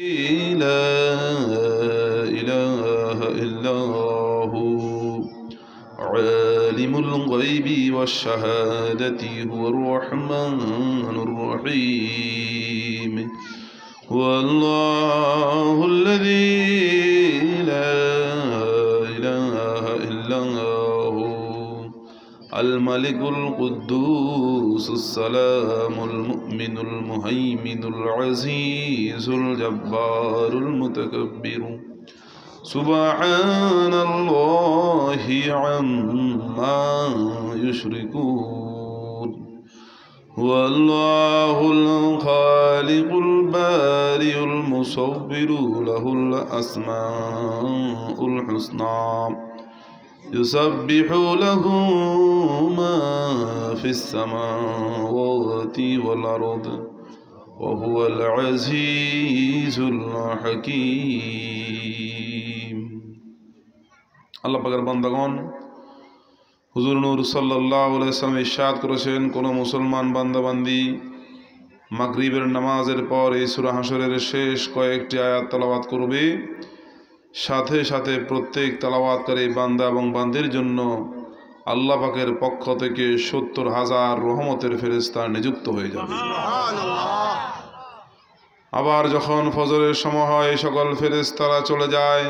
لا إله إلا هو عالم الغيب والشهادة هو الرحمن الرحيم هو الله الذي لا إله إلا هو الملك القدوس السلام المؤمن المهيمن العزيز الجبار المتكبر سبحان الله عما يشركون هو الله الخالق البارئ المصور له الأسماء الحسنى يسبح له ما في السماوات والأرض وهو العزيز الحكيم আল্লাহ পাকের বান্দাগণ হুজুর নূর সাল্লাল্লাহু আলাইহি ওয়াসাল্লাম ইরশাদ করেছেন কোন মুসলমান বান্দাবান্দি মাগরিবের নামাজের পর এই সূরা হাশরের শেষ কয়েকটি আয়াত তেলাওয়াত করবে সাথে সাথে প্রত্যেক তেলাওয়াতকারী বান্দা এবং বান্দির জন্য আল্লাহ পাকের পক্ষ থেকে ৭০,০০০ রহমতের ফেরেশতা নিযুক্ত হয়ে যাবে। সুবহানাল্লাহ। আবার যখন ফজরের সময় হয় সকল ফেরেশতারা চলে যায়,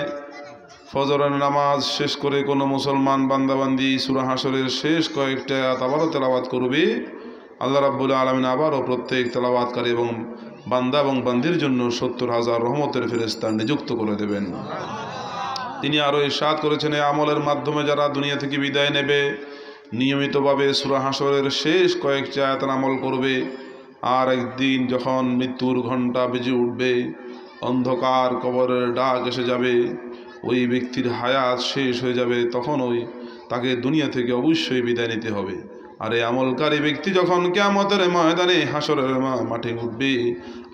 ফজরের নামাজ শেষ করে কোনো মুসলমান বান্দাবান্দি সূরা হাশরের শেষ কয়েকটা আয়াত আবারও তেলাওয়াত করবে, আল্লাহ রাব্বুল আলামিন আবারও প্রত্যেক তেলাওয়াতকারী এবং বান্দা এবং বান্দির জন্য ৭০,০০০ রহমতের ফেরেশতা নিযুক্ত করে দেবেন। তিনি আরও ইরশাদ করেছেন এই আমলের মাধ্যমে যারা দুনিয়া থেকে বিদায় নেবে নিয়মিতভাবে সূরা হাশরের শেষ কয়েকটি আয়াতের আমল করবে, আর একদিন যখন মৃত্যুর ঘণ্টা বেজে উঠবে, অন্ধকার কবরের ডাক এসে যাবে, ওই ব্যক্তির হায়াত শেষ হয়ে যাবে, তখন তাকে দুনিয়া থেকে অবশ্যই বিদায় নিতে হবে। আর এই আমলকারী ব্যক্তি যখন কিয়ামতের ময়দানে হাশরের মাঠে উঠবে,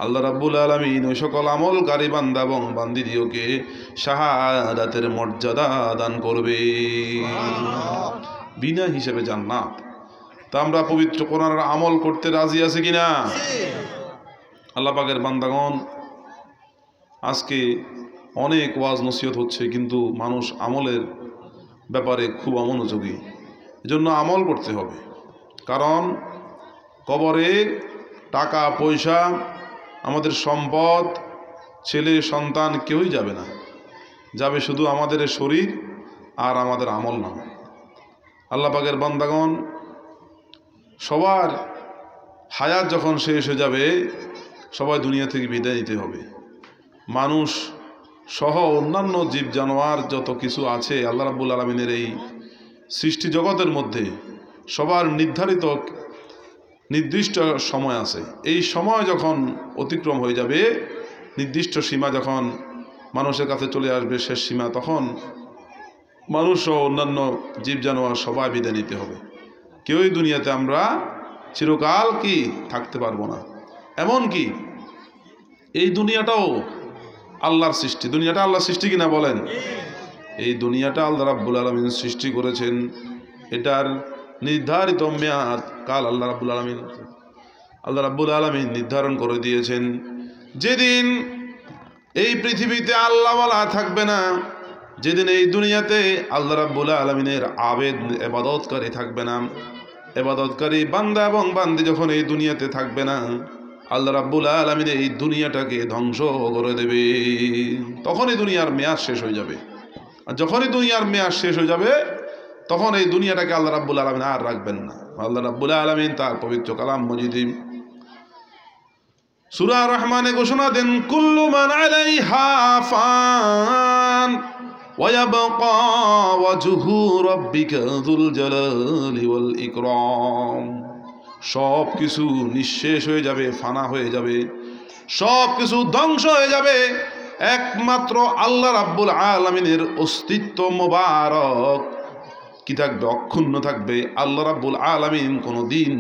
আল্লাহ রাব্বুল আলামিন ওই সকল আমলকারী বান্দা এবং বান্দিদিওকে শাহাদাতের মর্যাদা দান করবে, বিনা হিসেবে জান্নাত। তা আমরা পবিত্র কোরআনের আমল করতে রাজি আছি কিনা? আল্লাহ পাকের বান্দাগণ, আজকে অনেক ওয়াজ নসিহত হচ্ছে, কিন্তু মানুষ আমলের ব্যাপারে খুব অমনোযোগী। এজন্য আমল করতে হবে, কারণ কবরে টাকা পয়সা, আমাদের সম্পদ, ছেলে সন্তান কেউই যাবে না, যাবে শুধু আমাদের শরীর আর আমাদের আমল নামা। আল্লাহ পাকের বান্দাগণ, সবার হায়াত যখন শেষ হয়ে যাবে, সবাই দুনিয়া থেকে বিদায় নিতে হবে। মানুষ সহ অন্যান্য জীব জানোয়ার যত কিছু আছে আল্লাহ রাব্বুল আলামিনের এই সৃষ্টি জগতের মধ্যে সবার নির্দিষ্ট সময় আছে। এই সময় যখন অতিক্রম হয়ে যাবে, নির্দিষ্ট সীমা যখন মানুষের কাছে চলে আসবে, শেষ সীমা, তখন মানুষ সহ অন্যান্য জীব জানোয়ার সবাই বিদায় নিতে হবে। কেউই দুনিয়াতে আমরা চিরকাল কি থাকতে পারবো না। এমনকি এই দুনিয়াটাও আল্লাহর সৃষ্টি। দুনিয়াটা আল্লাহর সৃষ্টি কিনা বলেন? এই দুনিয়াটা আল্লাহ রাব্বুল আলামিন সৃষ্টি করেছেন, এটার নির্ধারিত মেয়াদ কাল আল্লাহ রাব্বুল আলামিন নির্ধারণ করে দিয়েছেন। যেদিন এই পৃথিবীতে আল্লাহওয়ালা থাকবে না, যেদিন এই দুনিয়াতে আল্লাহ রাব্বুল আলামিনের ইবাদতকারী থাকবে না, ইবাদতকারী বান্দা এবং বান্দি যখন এই দুনিয়াতে থাকবে না, আল্লাহ রাব্বুল আলামিন এই দুনিয়াটাকে ধ্বংস করে দেবে। তখনই দুনিয়ার মেয়াদ শেষ হয়ে যাবে। আর যখনই দুনিয়ার মেয়াদ শেষ হয়ে যাবে, তখন এই দুনিয়াটাকে আল্লাহ রাব্বুল আলামিন আর রাখবেন না। আল্লাহ রাব্বুল আলামিন তার পবিত্র কালাম মজিদে সূরা রহমানে ঘোষণা দেন, কুল্লু মান আলাইহা ফান ওয়া ইয়াবকা ওয়াজহু রাব্বিকা যুল জালালি ওয়াল ইকরাম। সব কিছু নিঃশেষ হয়ে যাবে, ফানা হয়ে যাবে, সব কিছু ধ্বংস হয়ে যাবে, একমাত্র আল্লাহ রাব্বুল আলামিনের অস্তিত্ব মোবারক কি থাকবে? অক্ষুণ্ণ থাকবে। আল্লাহ রাব্বুল আলামিন কোনোদিন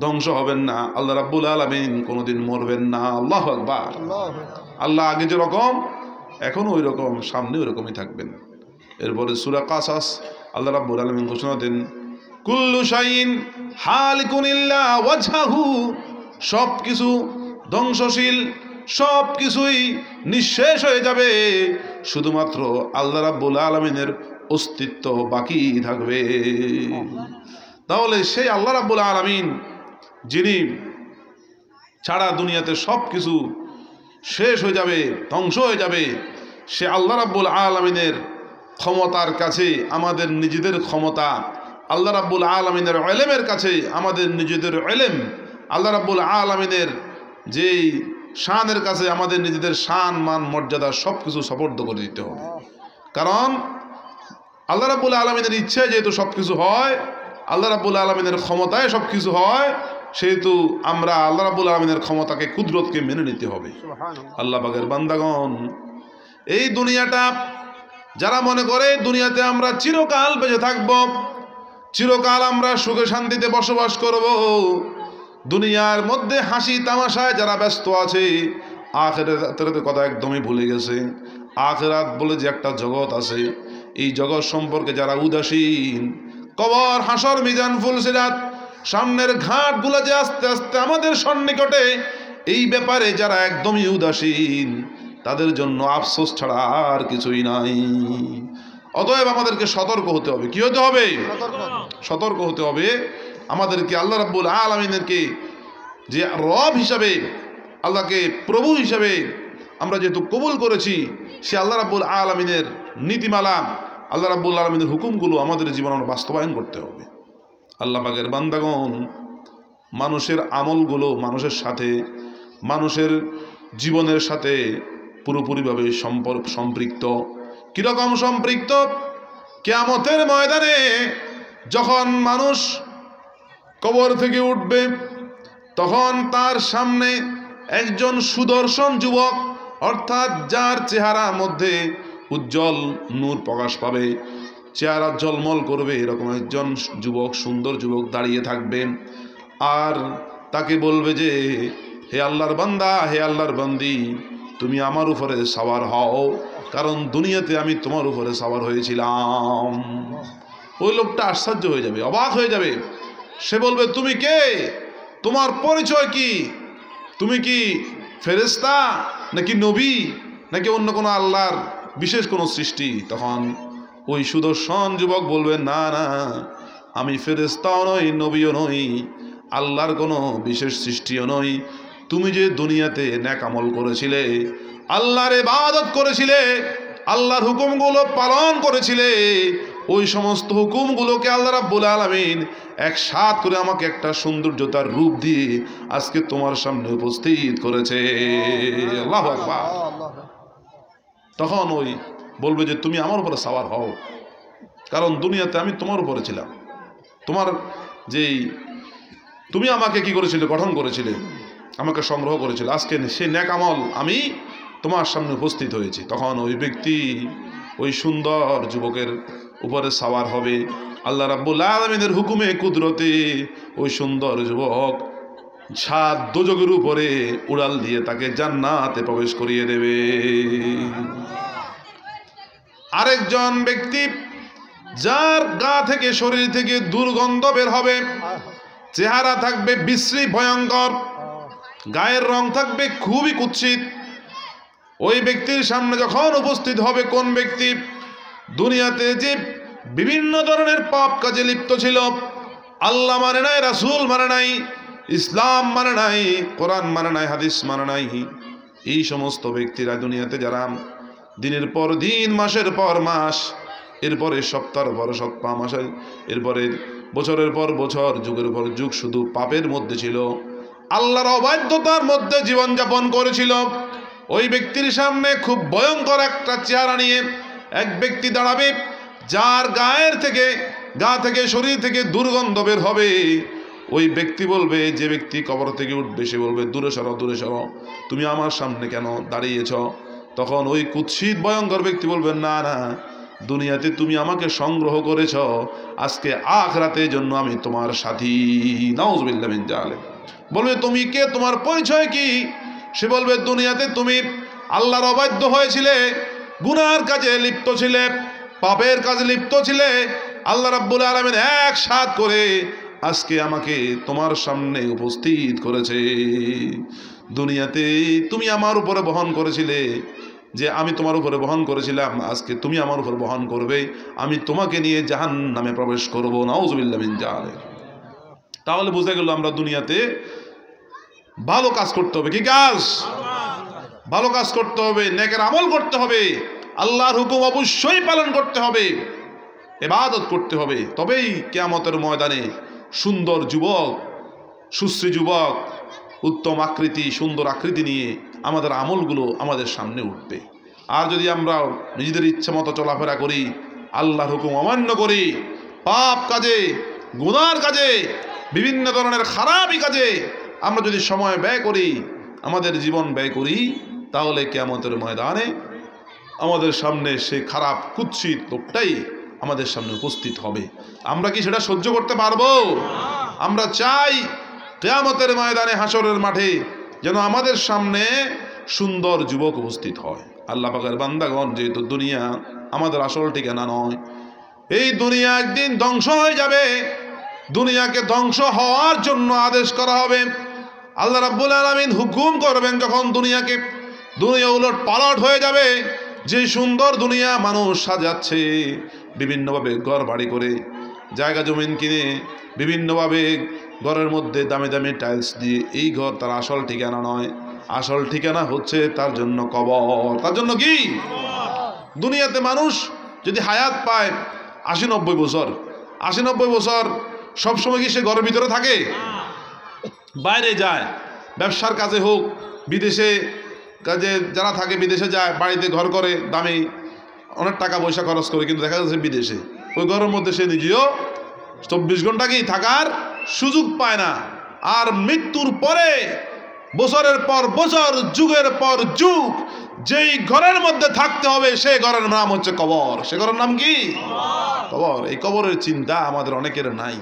ধ্বংস হবেন না, আল্লাহ রাব্বুল আলামিন কোনোদিন মরবেন না। আল্লাহু আকবার। আল্লাহ আগে যেরকম এখন ওই রকম, সামনে ওই রকমই থাকবেন। এরপরে সূরা কাসাস আল্লাহ রাব্বুল আলামিন ঘোষণা দেন, কুল্লু শাইইন হালিকুন ইল্লা ওয়াজহাহু, সব কিছু ধ্বংসশীল, সব কিছুই নিঃশেষ হয়ে যাবে, শুধুমাত্র আল্লাহ রাব্বুল আলামিনের অস্তিত্ব বাকি থাকবে। তাহলে সেই আল্লাহ রাব্বুল আলামিন যিনি ছাড়া দুনিয়াতে সব কিছু শেষ হয়ে যাবে, ধ্বংস হয়ে যাবে, সে আল্লাহ রাব্বুল আলামিনের ক্ষমতার কাছে আমাদের নিজেদের ক্ষমতা, আল্লাহ রাব্বুল আলামিনের ইলমের কাছে আমাদের নিজেদের ইলম, আল্লাহ রাব্বুল আলামিনের যেই শানের কাছে আমাদের নিজেদের শান মান মর্যাদা সব কিছু সুপর্দ করে দিতে হবে। কারণ আল্লাহ রাব্বুল আলামিনের ইচ্ছায় যেহেতু সব কিছু হয়, আল্লাহ রাব্বুল আলামিনের ক্ষমতায় সব কিছু হয়, সেহেতু আমরা আল্লাহ রাব্বুল আলামিনের ক্ষমতাকে কুদরতকে মেনে নিতে হবে। আল্লাহ পাকের বান্দাগণ, এই দুনিয়াটা যারা মনে করে দুনিয়াতে আমরা চিরকাল বেঁচে থাকব, চিরকাল আমরা সুখে শান্তিতে বসবাস করব, দুনিয়ার মধ্যে হাসি তামাশায় যারা ব্যস্ত আছে, আখিরাতের কথা একদমই ভুলে গেছে। আখিরাত বলে যে একটা জগৎ আছে, এই জগৎ সম্পর্কে যারা উদাসীন, কবর হাসর মিজান ফুলসিরাত সামনের ঘাটগুলো যে আস্তে আস্তে আমাদের সন্নিকটে, এই ব্যাপারে যারা একদমই উদাসীন, তাদের জন্য আফসোস ছাড়া আর কিছুই নাই। অতএব আমাদেরকে সতর্ক হতে হবে। কি হতে হবে? সতর্ক হতে হবে। আমাদেরকে আল্লাহ রাব্বুল আলামিনকে যে রব হিসাবে, আল্লাহকে প্রভু হিসাবে আমরা যেহেতু কবুল করেছি, সে আল্লাহ রাব্বুল আলামিনের নীতিমালা, আল্লাহ রাব্বুল আলামিনের হুকুমগুলো আমাদের জীবনে বাস্তবায়ন করতে হবে। আল্লাহ পাকের বান্দাগণ, মানুষের আমলগুলো মানুষের সাথে, মানুষের জীবনের সাথে পুরোপুরিভাবে সম্পৃক্ত। কীরকম সম্পৃক্ত? কিয়ামতের ময়দানে যখন মানুষ কবর থেকে উঠবে, তখন তার সামনে একজন সুদর্শন যুবক, অর্থাৎ যার চেহারার মধ্যে উজ্জ্বল নূর প্রকাশ পাবে, চেহারা ঝলমল করবে, এরকম একজন যুবক, সুন্দর যুবক দাঁড়িয়ে থাকবেন। আর তাকে বলবে যে, হে আল্লাহর বান্দা, হে আল্লাহর বান্দি, তুমি আমার উপরে সওয়ার হও, কারণ দুনিয়াতে আমি তোমার উপরে সওয়ার হয়েছিলাম। ওই লোকটা আশ্চর্য হয়ে যাবে, অবাক হয়ে যাবে। সে বলবে, তুমি কে? তোমার পরিচয় কি? তুমি কি ফেরেশতা, নাকি নবী, নাকি অন্য কোনো আল্লাহর বিশেষ কোনো সৃষ্টি? তখন ওই সুদর্শন যুবক বলবে, না না, আমি ফেরেশতাও নই, নবীও নই, আল্লাহর কোনো বিশেষ সৃষ্টিও নই। তুমি যে দুনিয়াতে নেক আমল করেছিলে, আল্লাহর ইবাদত করেছিলে, আল্লাহর হুকুমগুলো পালন করেছিলে, ওই সমস্ত হুকুমগুলোকে আল্লাহ রাব্বুল আলামিন একসাথ করে আমাকে একটা সৌন্দর্যতার রূপ দিয়ে আজকে তোমার সামনে উপস্থিত করেছে। আল্লাহু আকবার। তখন ওই বলবে যে, তুমি আমার উপরে সওয়ার হও, কারণ দুনিয়াতে আমি তোমার উপরে ছিলাম, তোমার যেই তুমি আমাকে কি করেছিলে, গঠন করেছিলে, আমাকে সংগ্রহ করেছিলে, আজকে সেই নেক আমল আমি তোমার সামনে উপস্থিত হয়েছি। তখন ওই ব্যক্তি ওই সুন্দর যুবকের উপরে সওয়ার হবে। আল্লাহ রাব্বুল আলামিনের হুকুমে কুদরতে ওই সুন্দর যুবক 7 দোজখের উপরে উড়াল দিয়ে তাকে জান্নাতে প্রবেশ করিয়ে দেবে। আরেকজন ব্যক্তি, যার গা থেকে, শরীর থেকে দুর্গন্ধ বের হবে, চেহারা থাকবে বিশ্রী ভয়ঙ্কর, গায়ের রং থাকবে খুবই কুৎসিত, ওই ব্যক্তির সামনে যখন উপস্থিত হবে কোন ব্যক্তি দুনিয়াতে যে বিভিন্ন ধরনের পাপ কাজে লিপ্ত ছিল, আল্লাহ মানে নাই, রাসূল মানে নাই, ইসলাম মানে নাই, কোরআন মানে নাই, হাদিস মানে নাই, এই সমস্ত ব্যক্তিরা দুনিয়াতে যারা দিনের পর দিন, মাসের পর মাস, এরপরে সপ্তাহের পর সপ্তাহ, মাসের এরপরে বছরের পর বছর, যুগের পর যুগ শুধু পাপের মধ্যে ছিল, আল্লাহর অবাধ্যতার মধ্যে জীবনযাপন করেছিল, ওই ব্যক্তির সামনে খুব ভয়ঙ্কর একটা চেহারা নিয়ে এক ব্যক্তি দাঁড়াবে, যার গা থেকে শরীর থেকে দুর্গন্ধ বের হবে। ওই ব্যক্তি বলবে, যে ব্যক্তি কবর থেকে উঠবে, সে বলবে, দূরে সরো, দূরে সরো, তুমি আমার সামনে কেন দাঁড়িয়েছ? তখন ওই কুৎসিত ভয়ঙ্কর ব্যক্তি বলবে, না না, দুনিয়াতে তুমি আমাকে সংগ্রহ করেছ, আজকে আখিরাতের জন্য আমি তোমার সাথী। নাউযুবিল্লাহ মিন জালিক। বলবে, তুমি কে? তোমার পরিচয় কি? সে বলবে, দুনিয়াতে তুমি আল্লাহর অবাধ্য হয়েছিলে, গুনার কাজে লিপ্ত ছিলে, পাপের কাজে লিপ্ত ছিলে, আল্লাহ রাব্বুল আলামিন একসাথ করে আজকে আমাকে তোমার সামনে উপস্থিত করেছে। দুনিয়াতে তুমি আমার উপরে বহন করেছিলে, যে আমি তোমার উপরে বহন করেছিলাম, আজকে তুমি আমার উপর বহন করবে, আমি তোমাকে নিয়ে জাহান্নামে প্রবেশ করবো। নাউযুবিল্লাহ মিন যালিক। তাহলে বোঝা গেল আমরা দুনিয়াতে ভালো কাজ করতে হবে। কি কাজ? ভালো কাজ করতে হবে, নেকের আমল করতে হবে, আল্লাহর হুকুম অবশ্যই পালন করতে হবে, ইবাদত করতে হবে। তবেই কিয়ামতের ময়দানে সুন্দর যুবক, সুশ্রী যুবক, উত্তম আকৃতি, সুন্দর আকৃতি নিয়ে আমাদের আমলগুলো আমাদের সামনে উঠবে। আর যদি আমরা নিজেদের ইচ্ছা মতো চলাফেরা করি, আল্লাহর হুকুম অমান্য করি, পাপ কাজে, গুনার কাজে, বিভিন্ন ধরনের খারাপি কাজে আমরা যদি সময় ব্যয় করি, আমাদের জীবন ব্যয় করি, তাহলে কিয়ামতের ময়দানে আমাদের সামনে সেই খারাপ কুৎসিত লোকটাই আমাদের সামনে উপস্থিত হবে। আমরা কি সেটা সহ্য করতে পারবো? আমরা চাই কিয়ামতের ময়দানে, হাসরের মাঠে যেন আমাদের সামনে সুন্দর যুবক উপস্থিত হয়। আল্লাহ পাকের বান্দাগণ, যেহেতু দুনিয়া আমাদের আসল ঠিকানা নয়, এই দুনিয়া একদিন ধ্বংস হয়ে যাবে। দুনিয়াকে ধ্বংস হওয়ার জন্য আদেশ করা হবে। আল্লাহ রাব্বুল আলামিন হুকুম করবেন, যখন দুনিয়া উলট পালট হয়ে যাবে, যে সুন্দর দুনিয়া মানুষ সাজাচ্ছে বিভিন্নভাবে ঘর বাড়ি করে, জায়গা জমিন কিনে বিভিন্নভাবে ঘরের মধ্যে দামি দামি টাইলস দিয়ে, এই ঘর তার আসল ঠিকানা নয়। আসল ঠিকানা হচ্ছে তার জন্য কবর। তার জন্য কি? দুনিয়াতে মানুষ যদি হায়াত পায় ৮০-৯০ বছর, ৮০-৯০ বছর সবসময় কি সে ঘরের ভিতরে থাকে? বাইরে যায়, ব্যবসার কাজে হোক, বিদেশে কাজে যারা থাকে বিদেশে যায়, বাড়িতে ঘর করে দামি, অনেক টাকা পয়সা খরচ করে, কিন্তু দেখা যাচ্ছে বিদেশে ওই ঘরের মধ্যে সে নিজেও ২৪ ঘন্টা কি থাকার সুযোগ পায় না। আর মৃত্যুর পরে বছরের পর বছর, যুগের পর যুগ যেই ঘরের মধ্যে থাকতে হবে, সেই ঘরের নাম হচ্ছে কবর। সে ঘরের নাম কি? কবর। এই কবরের চিন্তা আমাদের অনেকের নাই,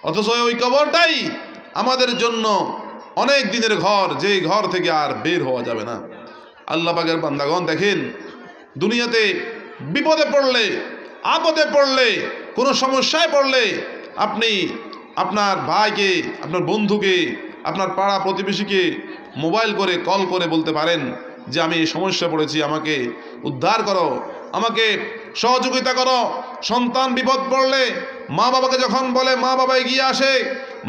অথচ ওই কবরটাই আমাদের জন্য অনেক দিনের ঘর, যেই ঘর থেকে আর বের হওয়া যাবে না। আল্লাহ পাকের বান্দাগণ দেখেন, দুনিয়াতে বিপদে পড়লে, আপদে পড়লে, কোনো সমস্যায় পড়লে আপনি আপনার ভাইকে, আপনার বন্ধুকে, আপনার পাড়া প্রতিবেশীকে মোবাইল করে, কল করে বলতে পারেন যে আমি এই সমস্যা পড়েছি, আমাকে উদ্ধার করো, আমাকে সহযোগিতা করো। সন্তান বিপদ পড়লে মা বাবাকে যখন বলে, মা বাবা এগিয়ে আসে।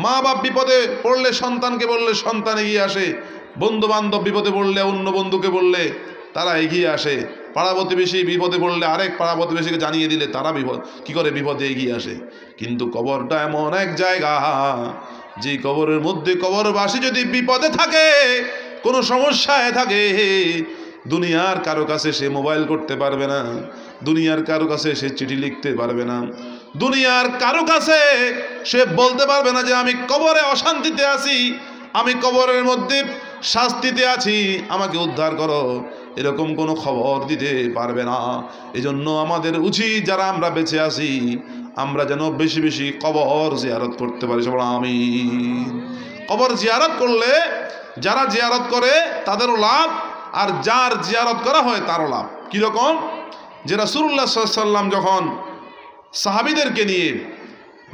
মা বাপ বিপদে পড়লে সন্তানকে বললে সন্তান এগিয়ে আসে। বন্ধু বান্ধব বিপদে পড়লে অন্য বন্ধুকে বললে তারা এগিয়ে আসে। পাড়া প্রতিবেশী বিপদে পড়লে আরেক পাড়া প্রতিবেশীকে জানিয়ে দিলে তারা বিপদে এগিয়ে আসে। কিন্তু কবরটা এমন এক জায়গা, যে কবরের মধ্যে কবরবাসী যদি বিপদে থাকে, কোনো সমস্যায় থাকে, দুনিয়ার কারো কাছে সে মোবাইল করতে পারবে না, দুনিয়ার কারো কাছে সে চিঠি লিখতে পারবে না, দুনিয়ার কারো কাছে সে বলতে পারবে না যে আমি কবরে অশান্তিতে আছি, আমি কবরের মধ্যে শাস্তিতে আছি, আমাকে উদ্ধার করো। এরকম কোনো খবর দিতে পারবে না। এজন্য আমাদের উচিত, যারা আমরা বেঁচে আছি, আমরা যেন বেশি বেশি কবর জিয়ারত করতে পারি। সবাই আমিন। কবর জিয়ারত করলে যারা জিয়ারত করে তাদেরও লাভ, আর যার জিয়ারত করা হয় তারও লাভ। কীরকম? যে রাসূলুল্লাহ সাল্লাল্লাহু আলাইহি ওয়াসাল্লাম যখন সাহাবীদেরকে নিয়ে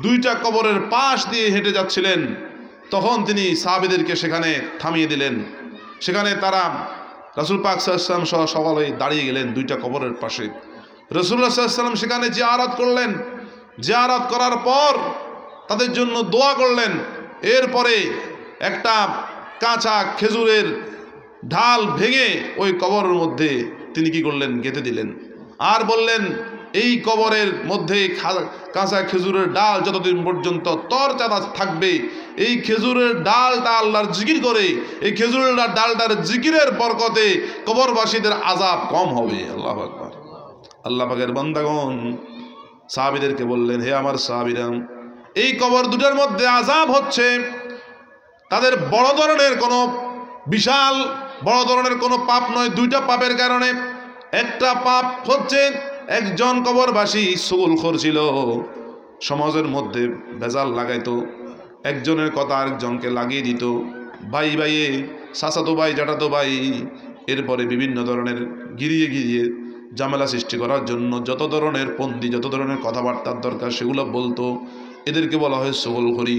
দুইটা কবরের পাশ দিয়ে হেঁটে যাচ্ছিলেন, তখন তিনি সাহাবীদেরকে সেখানে থামিয়ে দিলেন। সেখানে তারা রাসূল পাক সাল্লাল্লাহু আলাইহি ওয়াসাল্লাম সহ সবাই দাঁড়িয়ে গেলেন দুইটা কবরের পাশে। রাসূলুল্লাহ সাল্লাল্লাহু আলাইহি ওয়াসাল্লাম সেখানে জিয়ারত করলেন। জিয়ারত করার পর তাদের জন্য দোয়া করলেন। এরপরে একটা কাঁচা খেজুরের ঢাল ভেঙে ওই কবরের মধ্যে তিনি কি করলেন? গেঁথে দিলেন। আর বললেন, এই কবরের মধ্যে কাঁচা খেজুরের ডাল যতদিন পর্যন্ত তরতাজা থাকবে, এই খেজুরের ডালটা আল্লাহর জিকির করে, এই খেজুরের ডালটার জিকিরের বরকতে কবরবাসীদের আযাব কম হবে। আল্লাহু আকবার। আল্লাহ পাকের বান্দাগণ সাহাবীদেরকে বললেন, হে আমার সাহাবীরা, এই কবর দুটার মধ্যে আযাব হচ্ছে তাদের বড় ধরনের কোনো বিশাল বড় ধরনের কোনো পাপ নয়, দুইটা পাপের কারণে। একটা পাপ হচ্ছে একজন কবরবাসী সুগুলখোর ছিল, সমাজের মধ্যে ভেজাল লাগাইতো, একজনের কথা আরেকজনকে লাগিয়ে দিত, ভাই ভাইয়ে, চাচাতো ভাই, জ্যাঠাতো ভাই, এরপরে বিভিন্ন ধরনের ঘিরিয়ে ঝামেলা সৃষ্টি করার জন্য যত ধরনের পন্থী, যত ধরনের কথাবার্তার দরকার সেগুলো বলতো। এদেরকে বলা হয় সগলখড়ি,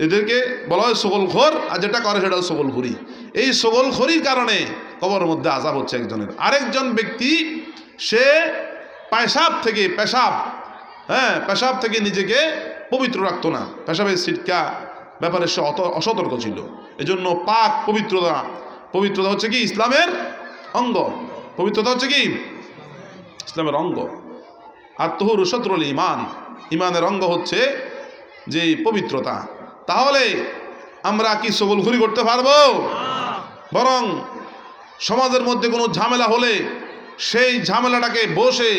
এদেরকে বলা হয় সগলখোর, আর যেটা করে সেটা সগলখড়ি। এই সগলখড়ির কারণে কবরের মধ্যে আযাব হচ্ছে একজনের। আরেকজন ব্যক্তি সে পেশাব থেকে নিজেকে পবিত্র রাখতো না, পেশাবের ছিটকা ব্যাপারে সে অসতর্ক ছিল। এজন্য পাক পবিত্রতা হচ্ছে কি ইসলামের অঙ্গ। পবিত্রতা হচ্ছে কি ইসলামের অঙ্গ। আত-তাহুরু শাতরুল ঈমান, ঈমানের অঙ্গ হচ্ছে যে পবিত্রতা। তাহলে আমরা কি সগলখড়ি করতে পারবো? বরং সমাজের মধ্যে কোনো ঝামেলা হলে সেই ঝামেলাটাকে বসে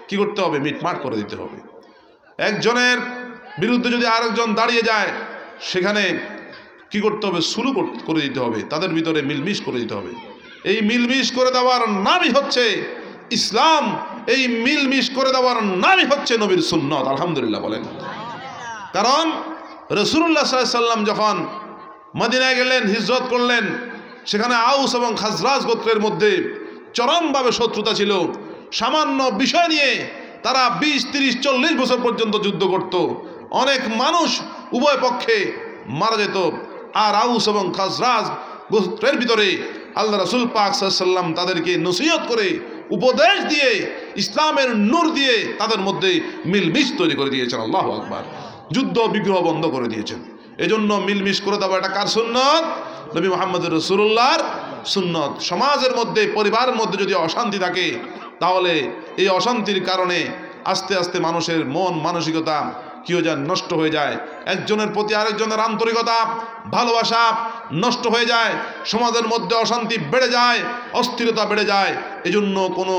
কি করতে হবে? মিটমাট করে দিতে হবে। একজনের বিরুদ্ধে যদি আরেকজন দাঁড়িয়ে যায়, সেখানে কি করতে হবে? সুলু করে দিতে হবে, তাদের ভিতরে মিলমিশ করে দিতে হবে। এই মিলমিশ করে দেওয়ার নামই হচ্ছে ইসলাম, এই মিলমিশ করে দেওয়ার নামই হচ্ছে নবীর সুন্নত। আলহামদুলিল্লাহ বলেন। কারণ রাসূলুল্লাহ সাল্লাল্লাহু আলাইহি ওয়াসাল্লাম যখন মদিনায় গেলেন, হিজরত করলেন, সেখানে আউস এবং খাজরাজ গোত্রের মধ্যে চরমভাবে শত্রুতা ছিল। সামান্য বিষয় নিয়ে তারা 20, 30, 40 বছর পর্যন্ত যুদ্ধ করত। অনেক মানুষ উভয় পক্ষে মারা যেত। আর আউস এবং খাজরাজ গোত্রের ভিতরে আল্লাহ রাসূল পাক সাল্লাল্লাহু আলাইহি ওয়াসাল্লাম তাদেরকে নসিহত করে, উপদেশ দিয়ে, ইসলামের নূর দিয়ে তাদের মধ্যে মিলমিশ তৈরি করে দিয়েছেন। আল্লাহু আকবার। যুদ্ধ বিগ্রহ বন্ধ করে দিয়েছেন। এজন্য মিলমিশ করে দেওয়া এটা কার সুন্নত? নবী মুহাম্মদ রাসূলুল্লাহর সুন্নত। সমাজের মধ্যে, পরিবারের মধ্যে যদি অশান্তি থাকে, তাহলে এই অশান্তির কারণে আস্তে আস্তে মানুষের মন মানসিকতা কি হয়ে যায়? নষ্ট হয়ে যায়। একজনের প্রতি আরেকজনের আন্তরিকতা, ভালোবাসা নষ্ট হয়ে যায়। সমাজের মধ্যে অশান্তি বেড়ে যায়, অস্থিরতা বেড়ে যায়। এজন্য কোনো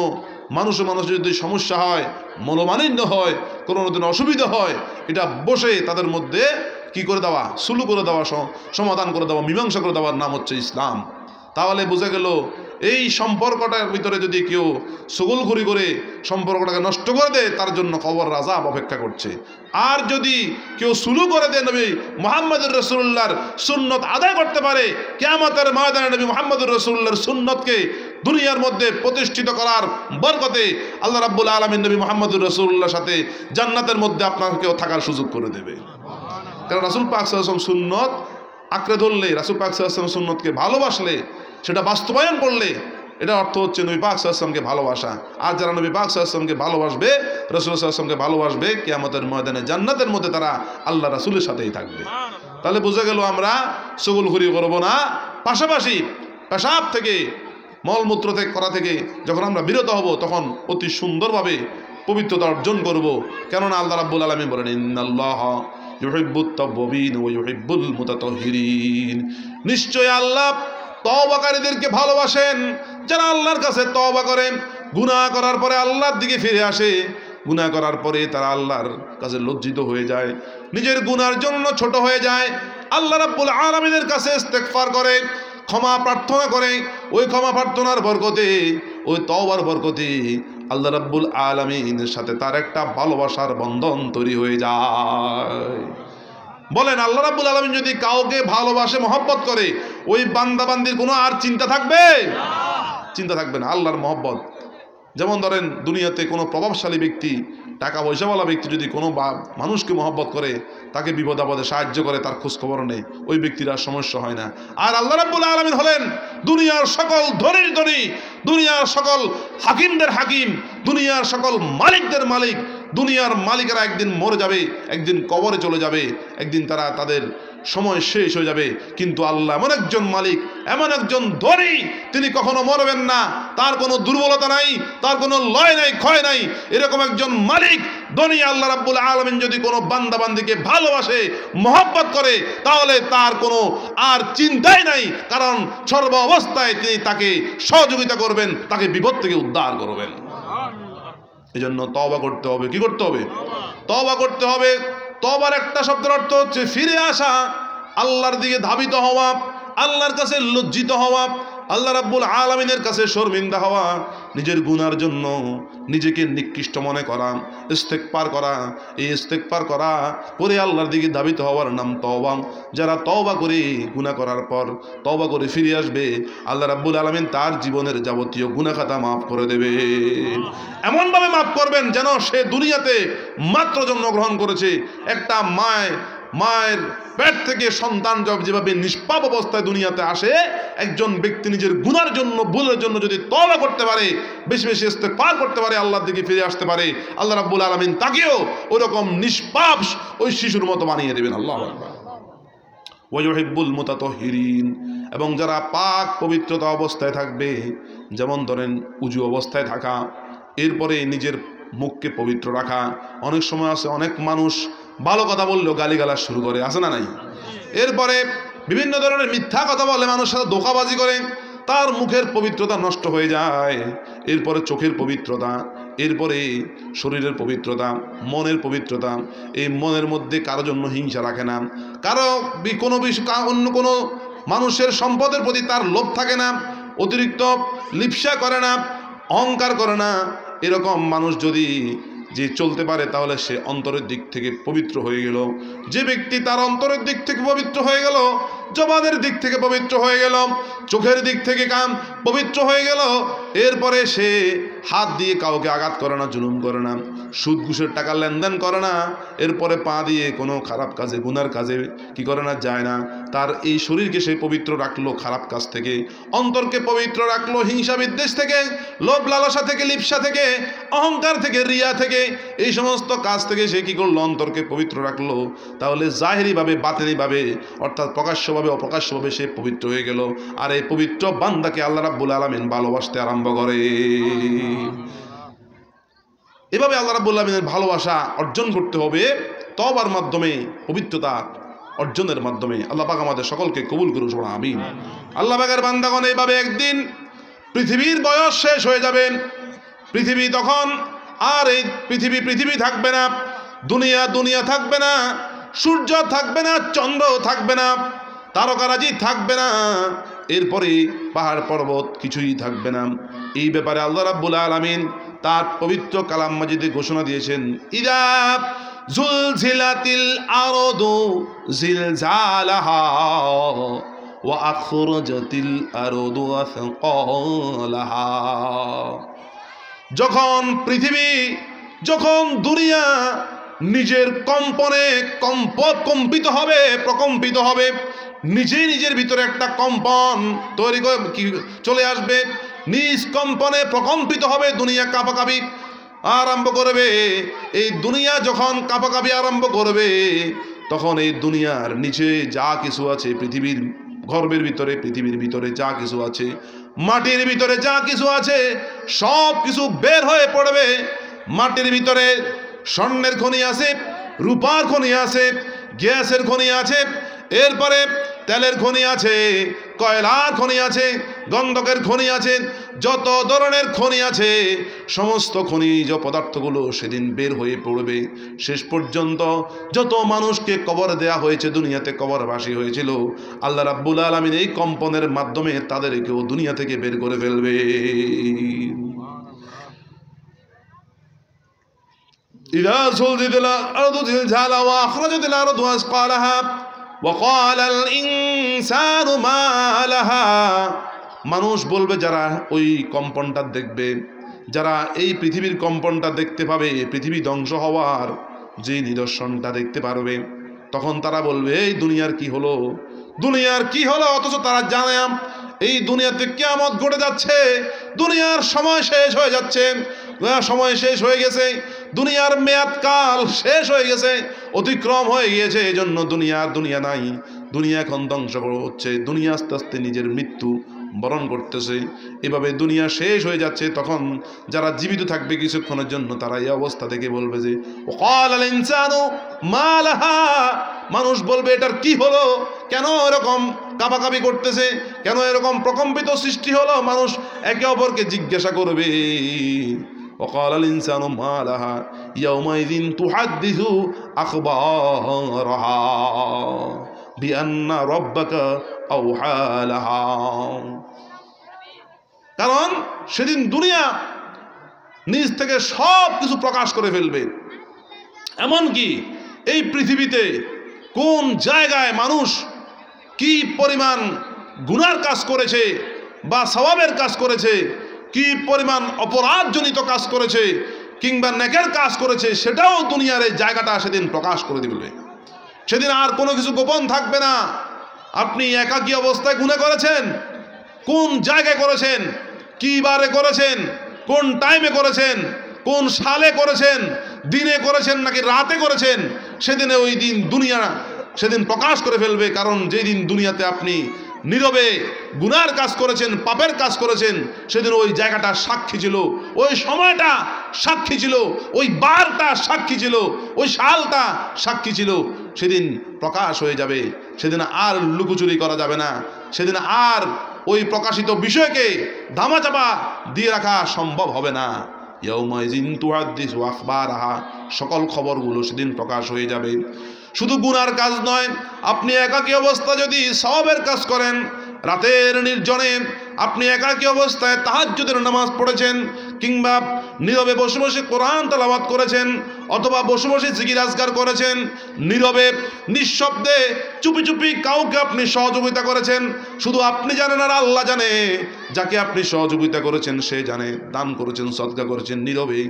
মানুষের যদি সমস্যা হয়, মনোমালিন্য হয়, কোনো নতুন অসুবিধা হয়, এটা বসে তাদের মধ্যে কি করে দেওয়া? সুলু করে দেওয়া, সমাধান করে দেওয়া, মীমাংসা করে দেওয়ার নাম হচ্ছে ইসলাম। তাহলে বোঝা গেল এই সম্পর্কটার ভিতরে যদি কেউ সগলখড়ি করে সম্পর্কটাকে নষ্ট করে দেয়, তার জন্য কবরের আযাব অপেক্ষা করছে। আর যদি কেউ সুলু করে দেয়, নবী মুহাম্মদুর রাসূলুল্লাহর সুন্নত আদায় করতে পারে, কিয়ামতের ময়দানে নবী মুহাম্মদুর রাসূলুল্লাহর সুন্নতকে দুনিয়ার মধ্যে প্রতিষ্ঠিত করার বরকতে আল্লাহ রাব্বুল আলামিন নবী মুহাম্মদুর রাসূলুল্লাহর সাথে জান্নাতের মধ্যে আপনাকেও থাকার সুযোগ করে দেবে। কারণ রাসূল পাক সাল্লাল্লাহু আলাইহি ওয়াসাল্লাম সুন্নত আঁকড়ে ধরলে, রাসূল পাক সাল্লাল্লাহু আলাইহি ওয়াসাল্লাম সুন্নতকে ভালোবাসলে, সেটা বাস্তবায়ন করলে, এটা অর্থ হচ্ছে নবী পাক সাল্লাল্লাহু আলাইহি ওয়াসাল্লামকে ভালোবাসা। আর যারা নবী পাক সাল্লাল্লাহু আলাইহি ওয়াসাল্লামকে ভালোবাসবে, রাসূল সাল্লাল্লাহু আলাইহি ওয়াসাল্লামকে ভালোবাসবে, কিয়ামতের ময়দানে জান্নাতের মধ্যে তারা আল্লাহ রাসূলের সাথেই থাকবে। তাহলে বোঝা গেল আমরা সগলখড়ি করব না। পাশাপাশি পেশাব থেকে, মলমূত্র থেকে করা থেকে যখন আমরা বিরত হব, তখন অতি সুন্দরভাবে পবিত্রতা অর্জন করব। কেননা আল্লাহ রাব্বুল আলামিন বলেন, ইন্নাল্লাহা ইউহিব্বুত তাওয়াবিন ওয়া ইউহিব্বুল মুতাতাহহিরিন। নিশ্চয় আল্লাহ তওবাকারীদেরকে ভালোবাসেন, যারা আল্লাহর কাছে তওবা করে, গুনাহ করার পরে আল্লাহর দিকে ফিরে আসে, গুনাহ করার পরে তারা আল্লাহর কাছে লজ্জিত হয়ে যায়, নিজের গুনার জন্য ছোট হয়ে যায়, আল্লাহ রাব্বুল আলামিনের কাছে ইস্তেগফার করে, ক্ষমা প্রার্থনা করে। ওই ক্ষমা প্রার্থনার বরকতে, ওই তওবার বরকতে আল্লাহ রাব্বুল আলামিনের সাথে তার একটা ভালোবাসার বন্ধন তৈরি হয়ে যায়। বলেন, আল্লাহ রাব্বুল আলামিন যদি কাউকে ভালোবাসে, মহব্বত করে, ওই বান্দা বান্দির কোনো আর চিন্তা থাকবে? চিন্তা থাকবে না। আল্লাহর মহব্বত, যেমন ধরেন দুনিয়াতে কোনো প্রভাবশালী ব্যক্তি, টাকা পয়সাওয়ালা ব্যক্তি যদি কোনো মানুষকে মহব্বত করে, তাকে বিপদ আপদে সাহায্য করে, তার খোঁজখবর নেই, ওই ব্যক্তির আর সমস্যা হয় না। আর আল্লাহ রাব্বুল আলামিন হলেন দুনিয়ার সকল ধনীর ধনী, দুনিয়ার সকল হাকিমদের হাকিম, দুনিয়ার সকল মালিকদের মালিক। দুনিয়ার মালিকেরা একদিন মরে যাবে, একদিন কবরে চলে যাবে, একদিন তাদের সময় শেষ হয়ে যাবে। কিন্তু আল্লাহ এমন একজন মালিক, এমন একজন ধনী, তিনি কখনো মরবেন না, তার কোনো দুর্বলতা নাই, তার কোনো লয় নাই, ক্ষয় নাই। এরকম একজন মালিক ধনী আল্লাহ রাব্বুল আলামিন যদি কোনো বান্দা বান্দিকে ভালোবাসে, মহব্বত করে, তাহলে তার কোনো আর চিন্তাই নাই। কারণ সর্ব অবস্থায় তিনি তাকে সহযোগিতা করবেন, তাকে বিপদ থেকে উদ্ধার করবেন। এই জন্য তওবা করতে হবে। কি করতে হবে? তওবা করতে হবে। তওবার একটা শব্দের অর্থ হচ্ছে ফিরে আসা, আল্লাহর দিকে ধাবিত হওয়া, আল্লাহর কাছে লজ্জিত হওয়া, আল্লাহ রাব্বুল আলামিনের কাছে শর্মিন্দা হওয়া, নিজের গুনার জন্য নিজেকে নিকৃষ্ট মনে করা, ইস্তেগফার করা। এই ইস্তেগফার করা করে আল্লাহর দিকে ধাবিত হওয়ার নাম তওবা। যারা তওবা করে গুনাহ করার পর তওবা করে ফিরে আসবে, আল্লাহ রাব্বুল আলামিন তার জীবনের যাবতীয় গুনাহ খাতা মাফ করে দেবে। এমনভাবে মাফ করবেন যেন সে দুনিয়াতে মাত্র জন্মগ্রহণ করেছে। একটা মায়ের পেট থেকে সন্তান যেভাবে নিষ্পাপ অবস্থায় দুনিয়াতে আসে, একজন ব্যক্তি নিজের গুনার জন্য, ভুলের জন্য যদি তওবা করতে পারে, বেশি বেশি ইস্তেগফার করতে পারে, আল্লাহর দিকে ফিরে আসতে পারে, আল্লাহ রাব্বুল আলামিন তাকেও ওইরকম নিষ্পাপ ওই শিশুর মতো বানিয়ে দেবেন। আল্লাহু আকবার। ওয়ায়ুহিব্বুল মুতাতাহহিরিন, এবং যারা পাক পবিত্রতা অবস্থায় থাকবে, যেমন ধরেন উজু অবস্থায় থাকা, এরপরে নিজের মুখকে পবিত্র রাখা। অনেক সময় আছে অনেক মানুষ ভালো কথা বললেও গালিগালাজ শুরু করে, আছে না নাই? এরপরে বিভিন্ন ধরনের মিথ্যা কথা বলে, মানুষের সাথে ধোঁকাবাজি করে, তার মুখের পবিত্রতা নষ্ট হয়ে যায়। এরপরে চোখের পবিত্রতা, এরপরে শরীরের পবিত্রতা, মনের পবিত্রতা। এই মনের মধ্যে কারো জন্য হিংসা রাখে না, কারো কোনো অন্য কোনো মানুষের সম্পদের প্রতি তার লোভ থাকে না, অতিরিক্ত লিপ্সা করে না, অহংকার করে না। এরকম মানুষ যদি যে চলতে পারে, তাহলে সে অন্তরের দিক থেকে পবিত্র হয়ে গেল। যে ব্যক্তি তার অন্তরের দিক থেকে পবিত্র হয়ে গেল, জবানের দিক থেকে পবিত্র হয়ে গেল, চোখের দিক থেকে কান পবিত্র হয়ে গেল, এরপরে সে হাত দিয়ে কাউকে আঘাত করে না, জুলুম করে না, সুদ ঘুষের টাকা লেনদেন করে না, এরপরে পা দিয়ে কোনো খারাপ কাজে, গুনার কাজে কি করে না, যায় না। তার এই শরীরকে সে পবিত্র রাখলো খারাপ কাজ থেকে, অন্তরকে পবিত্র রাখলো হিংসা বিদ্বেষ থেকে, লোভ লালসা থেকে, লিপ্সা থেকে, অহংকার থেকে, রিয়া থেকে, এই সমস্ত কাজ থেকে সে কি করলো, অন্তরকে পবিত্র রাখলো। তাহলে জাহেরিভাবে, বাতিনিভাবে, অর্থাৎ প্রকাশ্যভাবে অপ্রকাশ্যভাবে সে পবিত্র হয়ে গেল। আর এই পবিত্র বান্দাকে আল্লাহ রাব্বুল আলামিন ভালোবাসতে আরম্ভ করে। এভাবে আল্লাহ রাব্বুল আলামিনের ভালোবাসা অর্জন করতে হবে তওবার মাধ্যমে, পবিত্রতা অর্জনের মাধ্যমে। আল্লাহ পাক আমাদের সকলকে কবুল করুন, আমিন। আল্লাহ পাকের বান্দাগণ, এইভাবে একদিন পৃথিবীর বয়স শেষ হয়ে যাবে। পৃথিবী তখন আর এই পৃথিবী থাকবে না, দুনিয়া থাকবে না, সূর্য থাকবে না, চন্দ্র থাকবে না, তারকারাজি থাকবে না, এরপরে পাহাড় পর্বত কিছুই থাকবে না। এই ব্যাপারে আল্লাহ রাব্বুল আলামিন তার পবিত্র কালাম মাজিদে ঘোষণা দিয়েছেন, ইযা জুলজিলাতিল আরদু জিলজালাহা ওয়া আখরাজাতিল আরদু আসকালাহা। যখন দুনিয়া নিজের কম্পনে কম্পিত হবে, প্রকম্পিত হবে, নিজের ভিতরে একটা কম্পন তৈরি করে চলে আসবে, নিজ কম্পনে প্রকম্পিত হবে, দুনিয়া কাঁপাকাঁপি আরম্ভ করবে। এই দুনিয়া যখন কাঁপাকাঁপি আরম্ভ করবে, তখন এই দুনিয়ার নিচে যা কিছু আছে, পৃথিবীর গর্ভের ভিতরে, পৃথিবীর ভিতরে যা কিছু আছে, মাটির ভিতরে যা কিছু আছে, সব কিছু বের হয়ে পড়বে। মাটির ভিতরে স্বর্ণের খনি আছে, রূপার খনি আছে, গ্যাসের খনি আছে, এরপরে তেলের খনি আছে, কয়লার খনি আছে, গন্ধকের খনি আছে, যত ধরনের খনি আছে, সমস্ত খনিজ পদার্থগুলো সেদিন বের হয়ে পড়বে। শেষ পর্যন্ত যত মানুষকে কবর দেয়া হয়েছে, দুনিয়াতে কবরবাসী হয়েছিল, আল্লাহ রাব্বুল আলামিন এই কম্পনের মাধ্যমে তাদেরকেও দুনিয়া থেকে বের করে ফেলবে। إذا زلزلت الأرض زلزالها وأخرجت الأرض أثقالها وقال الإنسان ما لها। মানুষ বলবে, যারা ওই কম্পনটা দেখবে, যারা এই পৃথিবীর কম্পনটা দেখতে পাবে, পৃথিবী ধ্বংস হওয়ার যে নিদর্শনটা দেখতে পারবে, তখন তারা বলবে, এই দুনিয়ার কি হলো, দুনিয়ার কি হলো। অথচ তারা জানে এই দুনিয়াতে কিয়ামত ঘটে যাচ্ছে, দুনিয়ার সময় শেষ হয়ে যাচ্ছে, সময় শেষ হয়ে গেছে, দুনিয়ার মেয়াদকাল শেষ হয়ে গেছে, অতিক্রম হয়ে গিয়েছে। এই জন্য দুনিয়া নাই, দুনিয়া এখন ধ্বংস হচ্ছে, দুনিয়া আস্তে আস্তে নিজের মৃত্যু বরণ করতেছে, এভাবে দুনিয়া শেষ হয়ে যাচ্ছে। তখন যারা জীবিত থাকবে কিছুক্ষণের জন্য, তারা এই অবস্থা থেকে বলবে যে, ওয়াকালাল ইনসানু মা লাহা। মানুষ বলবে, এটার কি হলো, কেন এরকম কাঁপাকাঁপি করতেছে, কেন এরকম প্রকম্পিত সৃষ্টি হলো। মানুষ একে অপরকে জিজ্ঞাসা করবে। ওয়াকালাল ইনসানু মা লাহা ইয়াউমাইযিন তুহাদ্দিসু আখবারাহা বিআন্না রাব্বাকা আওহা লাহা। কারণ সেদিন দুনিয়া নিজ থেকে সব কিছু প্রকাশ করে ফেলবে। এমনকি এই পৃথিবীতে কোন জায়গায় মানুষ কি পরিমাণ গুনার কাজ করেছে বা সওয়াবের কাজ করেছে, কি পরিমাণ অপরাধজনিত কাজ করেছে কিংবা নেকের কাজ করেছে, সেটাও দুনিয়ার এই জায়গাটা সেদিন প্রকাশ করে দিবে। সেদিন আর কোনো কিছু গোপন থাকবে না। আপনি একাকী অবস্থায় গুনাহ করেছেন, কোন জায়গায় করেছেন, কি বারে করেছেন, কোন টাইমে করেছেন, কোন সালে করেছেন, দিনে করেছেন নাকি রাতে করেছেন, সেদিনে ওই দিন দুনিয়া সেদিন প্রকাশ করে ফেলবে। কারণ যেই দিন দুনিয়াতে আপনি নীরবে গুনার কাজ করেছেন, পাপের কাজ করেছেন, সেদিন ওই জায়গাটা সাক্ষী ছিল, ওই সময়টা সাক্ষী ছিল, ওই বারটা সাক্ষী ছিল, ওই সালটা সাক্ষী ছিল। সেদিন প্রকাশ হয়ে যাবে। সেদিন আর লুকোচুরি করা যাবে না। সেদিন আর ওই প্রকাশিত বিষয়কে ধামাচাপা দিয়ে রাখা সম্ভব হবে না। ইয়াউমাইযিন তুহাদ্দিসু আখবারাহা, সকল খবরগুলো সেদিন প্রকাশ হয়ে যাবে। শুধু গুনার কাজ নয়, আপনি একাকী অবস্থা যদি সওয়াবের কাজ করেন, রাতের নির্জনে আপনি একাকী অবস্থায় তাহাজ্জুদের নামাজ পড়েছেন, কিংবা নীরবে বসে বসে কোরআন তেলাওয়াত করেছেন, অথবা বসে বসে জিকির আজকার করেছেন, নীরবে নিঃশব্দে চুপি চুপি কাউকে আপনি সহযোগিতা করেছেন, শুধু আপনি জানেন আর আল্লাহ জানে। যাকে আপনি সহযোগিতা করেছেন সে জানে, দান করেছেন, সদকা করেছেন নীরবে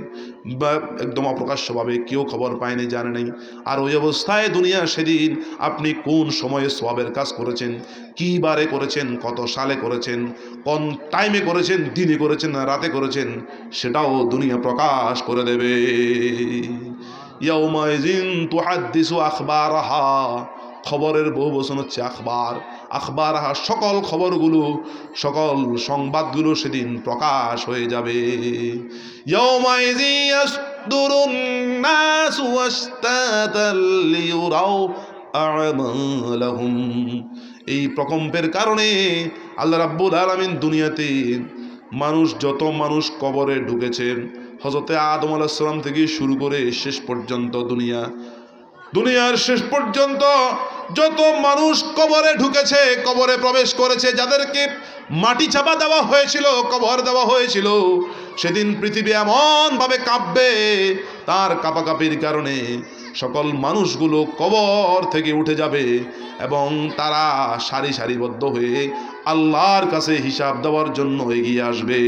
বা একদম অপ্রকাশ্যভাবে, কেউ খবর পায়নি, জানে নাই। আর ওই অবস্থায় দুনিয়া সেদিন আপনি কোন সময়ে সওয়াবের কাজ করেছেন, কি বারে করেছেন, কত সালে করেছেন, কোন টাইমে করেছেন, দিনে করেছেন না রাতে করেছেন, সেটাও দুনিয়া প্রকাশ করে দেবে। ইয়াউমাইযিন তুহাদ্দিসু আখবারাহা, খবরের বহু বচন হচ্ছে আখবার। আখবারাহা, সকল খবরগুলো, সকল সংবাদগুলো সেদিন প্রকাশ হয়ে যাবে। ইয়াউমাইযিন ইয়াসদুরুন নাসু ওয়াশতাতাল লিয়ুরাউ আমালাহুম। এই প্রকম্পের কারণে আল্লাহ রাব্বুল আলামিন দুনিয়াতে যত মানুষ কবরে ঢুকেছে, হযরতে আদম আলাইহিস সালাম থেকে শুরু করে শেষ পর্যন্ত দুনিয়ার শেষ পর্যন্ত যত মানুষ কবরে ঢুকেছে, কবরে প্রবেশ করেছে, যাদেরকে মাটি চাপা দেওয়া হয়েছিল, কবর দেওয়া হয়েছিল, সেদিন পৃথিবী এমন ভাবে কাঁপবে, তার কাঁপাকাঁপির কারণে সকল মানুষগুলো কবর থেকে উঠে যাবে এবং তারা সারি সারিবদ্ধ হয়ে আল্লাহর কাছে হিসাব দেওয়ার জন্য এগিয়ে আসবে।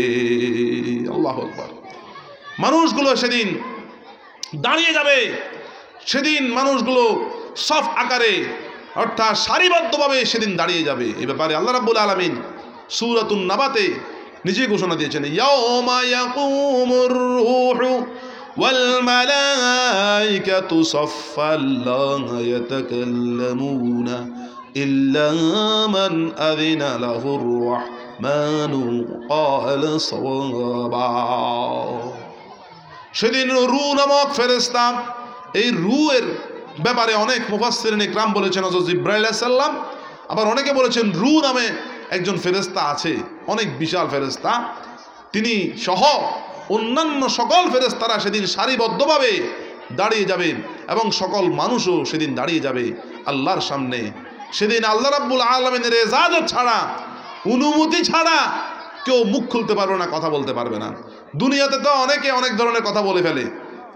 আল্লাহু আকবার। মানুষগুলো সেদিন দাঁড়িয়ে যাবে। সেদিন মানুষগুলো সফ আকারে অর্থাৎ সারিবদ্ধভাবে সেদিন দাঁড়িয়ে যাবে। এই ব্যাপারে আল্লাহ রাব্বুল আলামিন সূরাতুন নাবাতে নিজে ঘোষণা দিয়েছেন, ইয়াউমা ইয়াকুমুর রূহু ওয়াল মালাইকাতু সাফফান লা ইয়াতাকাল্লামুনা ইল্লা মান আযিনা লাহুর রাহমানু ক্বালা সাওয়াবা। সেদিন রূহ নামক ফেরেশতা, এই রূহের ব্যাপারে অনেক মুফাসসিরিন ইকরাম বলেছেন হযরত জিবরাইল আলাইহিস সালাম, আবার অনেকে বলেছেন রূহ নামে একজন ফেরেশতা আছে, অনেক বিশাল ফেরেশতা, তিনি সহ অন্যান্য সকল ফেরেশতারা সেদিন সারিবদ্ধভাবে দাঁড়িয়ে যাবে এবং সকল মানুষও সেদিন দাঁড়িয়ে যাবে আল্লাহর সামনে। সেদিন আল্লাহ রাব্বুল আলামিনের ইজাজত ছাড়া, অনুমতি ছাড়া কেউ মুখ খুলতে পারবে না, কথা বলতে পারবে না। দুনিয়াতে তো অনেকে অনেক ধরনের কথা বলে ফেলে,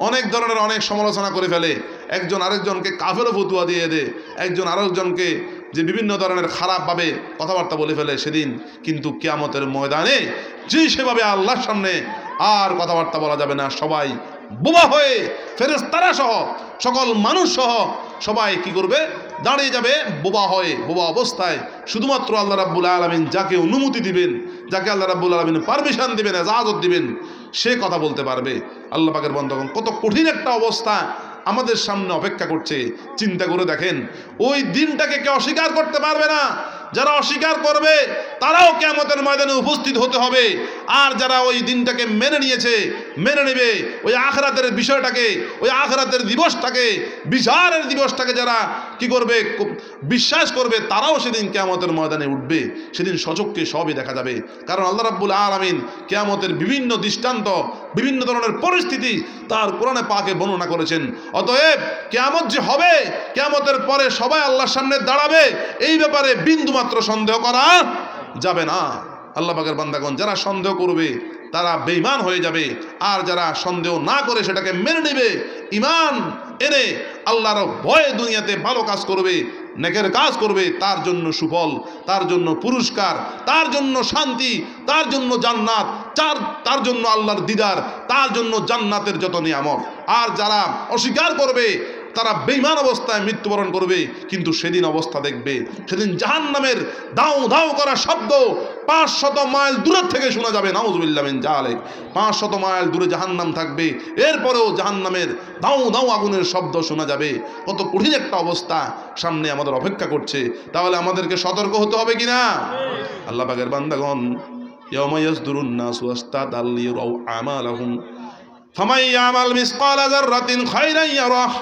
অনেক ধরনের অনেক সমালোচনা করে ফেলে, একজন আরেকজনকে কাফেরও ফতুয়া দিয়ে দেয়, একজন আরেকজনকে যে বিভিন্ন ধরনের খারাপভাবে কথাবার্তা বলে ফেলে। সেদিন কিন্তু কিয়ামতের ময়দানে যে সেভাবে আল্লাহর সামনে আর কথাবার্তা বলা যাবে না। সবাই বোবা হয়ে, ফেরেশতারা সহ সকল মানুষ সহ সবাই কি করবে? দাঁড়িয়ে যাবে বোবা হয়ে, বোবা অবস্থায়। শুধুমাত্র আল্লাহ রাব্বুল আলামিন যাকে অনুমতি দিবেন, যাকে আল্লাহ রাব্বুল আলামিন পারমিশন দিবেন, ইজাজত দিবেন, সে কথা বলতে পারবে। আল্লাহ পাকের বান্দাগণ, কত কঠিন একটা অবস্থা আমাদের সামনে অপেক্ষা করছে। চিন্তা করে দেখেন, ওই দিনটাকে কেউ অস্বীকার করতে পারবে না। যারা অস্বীকার করবে তারাও কিয়ামতের ময়দানে উপস্থিত হতে হবে। আর যারা ওই দিনটাকে মেনে নিয়েছে, মেনে নেবে, ওই আখিরাতের বিষয়টাকে, ওই আখিরাতের দিবসটাকে, বিচারের দিবসটাকে যারা কি করবে, বিশ্বাস করবে, তারাও সেদিন কিয়ামতের ময়দানে উঠবে। সেদিন সচক্ষে সবই দেখা যাবে। কারণ আল্লাহ রাব্বুল আলামিন কিয়ামতের বিভিন্ন দৃষ্টান্ত, বিভিন্ন ধরনের পরিস্থিতি তার কোরআনে পাকে বর্ণনা করেছেন। অতএব কিয়ামত যে হবে, কিয়ামতের পরে সবাই আল্লাহর সামনে দাঁড়াবে, এই ব্যাপারে বিন্দুমাত্র সন্দেহ করা যাবে না। আল্লাহ পাকের বান্দাগণ, যারা সন্দেহ করবে তারা বেঈমান হয়ে যাবে, আর যারা সন্দেহ না করে সেটাকে মেনে নেবে, ঈমান এনে আল্লাহর ভয়ে দুনিয়াতে ভালো কাজ করবে, নেকের কাজ করবে, তার জন্য সুফল, তার জন্য পুরস্কার, তার জন্য শান্তি, তার জন্য জান্নাত, তার জন্য আল্লাহর দিদার, তার জন্য জান্নাতের যত নিয়ামত। আর যারা অস্বীকার করবে তারা বেঈমান অবস্থায় মৃত্যুবরণ করবে, কিন্তু সেদিন অবস্থা দেখবে, সেদিন জাহান্নামের দাউ দাউ করা শব্দ 500 মাইল দূরের থেকে শোনা যাবে। নাউজুবিল্লাহ মিন যালিক। 500 মাইল দূরে জাহান্নাম থাকবে, এরপরেও জাহান্নামের দাউ দাউ আগুনের শব্দ শোনা যাবে। কত কঠিন একটা অবস্থা সামনে আমাদের অপেক্ষা করছে। তাহলে আমাদেরকে সতর্ক হতে হবে কিনা? আল্লাহ পাকের বান্দাগণ, ইয়াউমা ইয়াসদুরুন নাসু আশতাতাল লিয়ারাউ আমালাহুম ফামান ইয়ামাল মিসকালা যাররাতিন খায়রান ইয়ারাহ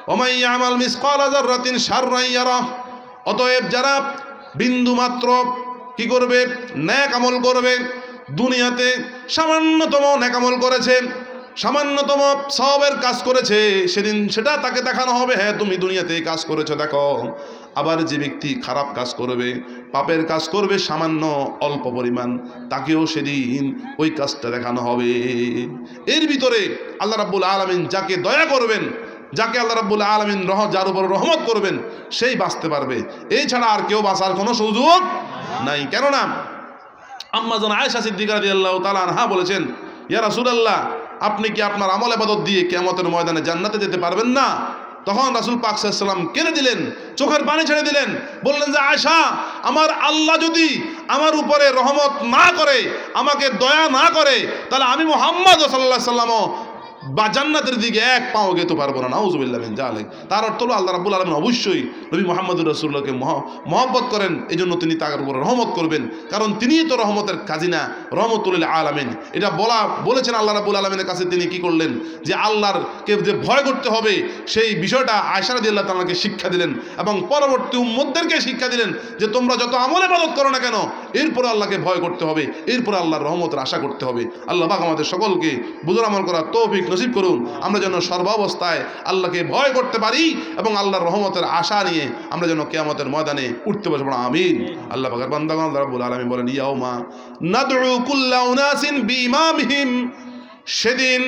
ওয়া মান ইয়ামাল মিসকালা যাররাতিন শাররান ইয়ারাহ। অতএব যারা বিন্দু মাত্র কি করবে? নেক আমল করবে। দুনিয়াতে সামান্যতম নেক আমল করেছে, সামান্যতম সওয়াবের কাজ করেছে, সেদিন সেটা তাকে দেখানো হবে, হ্যাঁ তুমি দুনিয়াতে এই কাজ করেছো দেখো। আবার যে ব্যক্তি খারাপ কাজ করবে, পাপের কাজ করবে সামান্য অল্প পরিমাণ, তাকেও সেদিন ওই কাজটা দেখানো হবে। এর ভিতরে আল্লাহ রাব্বুল আলামিন যাকে দয়া করবেন, যাকে আল্লাহ রাব্বুল আলামিন যার উপর রহমত করবেন, সেই বাঁচতে পারবে। এই ছাড়া আর কেউ বাঁচার কোনো সুযোগ নাই। কেননা আম্মা জান আয়েশা সিদ্দিকা রাদিয়াল্লাহু তাআলা আনহা বলেছেন, ইয়া রাসূলুল্লাহ, আপনি কি আপনার আমল ইবাদত দিয়ে কিয়ামতের ময়দানে জান্নাতে যেতে পারবেন না? তখন রাসূল পাক সাল্লাল্লাহু আলাইহি ওয়াসাল্লাম কেঁদে দিলেন, চোখের পানি ছেড়ে দিলেন, বললেন যে আয়েশা, আমার আল্লাহ যদি আমার উপরে রহমত না করে, আমাকে দয়া না করে, তাহলে আমি মুহাম্মদ সাল্লাল্লাহু আলাইহি ওয়াসাল্লামও বা জান্নাতের দিকে এক পাও গেতে পারবো না। নাউজুবিল্লাহ মিন যালিক। তার অর্থ হলো আল্লাহ রাব্বুল আলামিন অবশ্যই নবী মুহাম্মদুর রাসূলুল্লাহকে মহব্বত করেন, এই জন্য তিনি তার উপর রহমত করবেন, কারণ তিনিই তো রহমতের খাজিনা, রহমতুল লিল আলামিন। এটা বলেছেন আল্লাহ রাব্বুল আলামিনের কাছে। তিনি কি করলেন? যে আল্লাহরকে যে ভয় করতে হবে, সেই বিষয়টা আয়েশা রাদিয়াল্লাহু তাআলাকে শিক্ষা দিলেন, এবং পরবর্তী উম্মতদেরকে শিক্ষা দিলেন যে তোমরা যত আমল ইবাদত করো না কেন, এরপরে আল্লাহকে ভয় করতে হবে, এরপরে আল্লাহর রহমতের আশা করতে হবে। আল্লাহ পাক আমাদের সকলকে বুঝুর আমল করার তৌফিক নসিব করুন। আমরা যেন সর্বাবস্থায় আল্লাহকে ভয় করতে পারি এবং আল্লাহর রহমতের আশা নিয়ে আমরা যেন কিয়ামতের ময়দানে উঠতে পারবো। আমিন। আল্লাহ পাকের বান্দাগণ, আল্লাহ রাব্বুল আলামিন বলেন, ইয়াউমা নাদউ কুল্লা উনাসিন বিইমামিহিম। সেদিন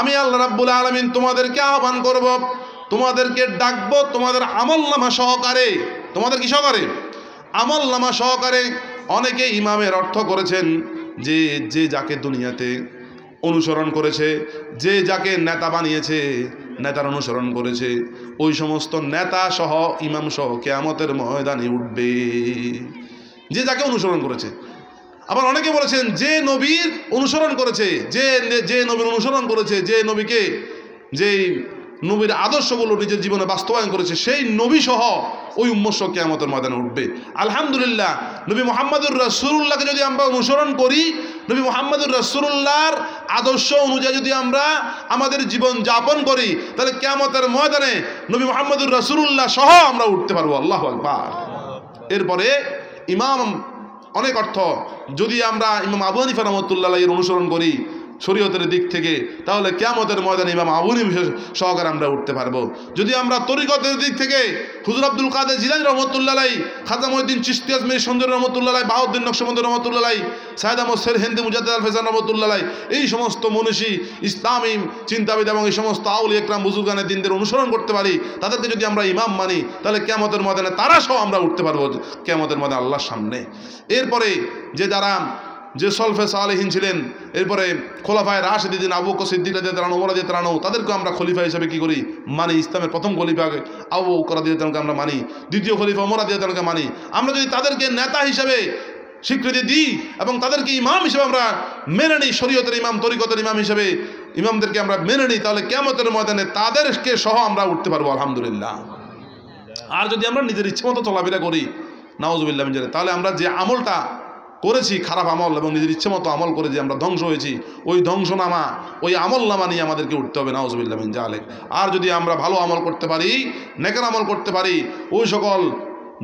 আমি আল্লাহ রাব্বুল আলামিন তোমাদেরকে আহ্বান করব, তোমাদেরকে ডাকবো তোমাদের আমলনামা সহকারে। তোমাদের কি সহকারে? আমলনামা সহকারে। অনেকে ইমামের অর্থ করেছেন যে যাকে দুনিয়াতে অনুসরণ করেছে, যে যাকে নেতা বানিয়েছে, নেতার অনুসরণ করেছে, ওই সমস্ত নেতা সহ ইমাম সহ কিয়ামতের ময়দানে উঠবে, যে যাকে অনুসরণ করেছে। আবার অনেকে বলেছেন যে নবীর অনুসরণ করেছে, যে নবীর অনুসরণ করেছে, যে নবীকে, যেই নবীর আদর্শগুলো নিজের জীবনে বাস্তবায়ন করেছে, সেই নবী সহ ওই উম্মত সহ কিয়ামতের ময়দানে উঠবে। আলহামদুলিল্লাহ, নবী মুহাম্মদুর রাসূলুল্লাহকে যদি আমরা অনুসরণ করি, নবী মুহাম্মদুর রাসূলুল্লাহর আদর্শ অনুযায়ী যদি আমরা আমাদের জীবন যাপন করি, তাহলে কিয়ামতের ময়দানে নবী মুহাম্মদুর রাসূলুল্লাহ সহ আমরা উঠতে পারবো। আল্লাহু আকবার। এরপরে ইমাম অনেক অর্থ। যদি আমরা ইমাম আবু হানিফা রাহমাতুল্লাহ আলাইহির অনুসরণ করি শরীয়তের দিক থেকে, তাহলে কিয়ামতের ময়দানে ইমাম আবু হানিফা সহকারে আমরা উঠতে পারবো। যদি আমরা তরিকতের দিক থেকে হুজুর আব্দুল কাদের জিলানী রহমতুল্লাহ আলাইহি, খাজা মুঈনুদ্দিন চিশতি আজমিরি সঞ্জুর রহমতুল্লাহ আলাইহি, বাহাউদ্দিন নকশবন্দি রহমতুল্লাহ আলাইহি, সাইয়েদ আহমদ সেরহিন্দি মুজাদ্দিদ আল ফেজান রহমতুল্লাহ আলাইহি, এই সমস্ত মনীষী, ইসলামী চিন্তাবিদ এবং এই সমস্ত আউলিয়া ইকরাম বুজুর্গানে দিনদের অনুসরণ করতে পারি, তাদেরকে যদি আমরা ইমাম মানি, তাহলে কিয়ামতের ময়দানে তারা সহ আমরা উঠতে পারবো কিয়ামতের ময়দানে আল্লাহর সামনে। এরপরে যে সলফে সালেহিন ছিলেন, এরপরে খোলাফায়ে রাশিদিন আবু বকর সিদ্দিক রাদিয়াল্লাহু আনহু, ওমর রাদিয়াল্লাহু আনহু, তাদেরকে আমরা খলিফা হিসেবে কি করি? মানি। ইসলামের প্রথম খলিফা আবু বকর রাদিয়াল্লাহু আনহুকে আমরা মানি, দ্বিতীয় খলিফা ওমর রাদিয়াল্লাহু আনহুকে মানি। আমরা যদি তাদেরকে নেতা হিসেবে স্বীকৃতি দিই এবং তাদেরকে ইমাম হিসেবে আমরা মেনে নিই, শরীয়তের ইমাম, তরিকতের ইমাম হিসেবে ইমামদেরকে আমরা মেনে নিই, তাহলে কিয়ামতের ময়দানে তাদেরকে সহ আমরা উঠতে পারবো আলহামদুলিল্লাহ। আর যদি আমরা নিজের ইচ্ছে মতো চলাফেরা করি, নাউজুবিল্লাহ মিন যালিক, তাহলে আমরা যে আমলটা করেছি খারাপ আমল এবং নিজের ইচ্ছে মতো আমল করে যে আমরা ধ্বংস হয়েছি, ওই ধ্বংসনামা, ওই আমলনামা নিয়ে আমাদেরকে উঠতে হবে। নাউজুবিল্লাহ মিন যালিক। আর যদি আমরা ভালো আমল করতে পারি, নেকের আমল করতে পারি, ওই সকল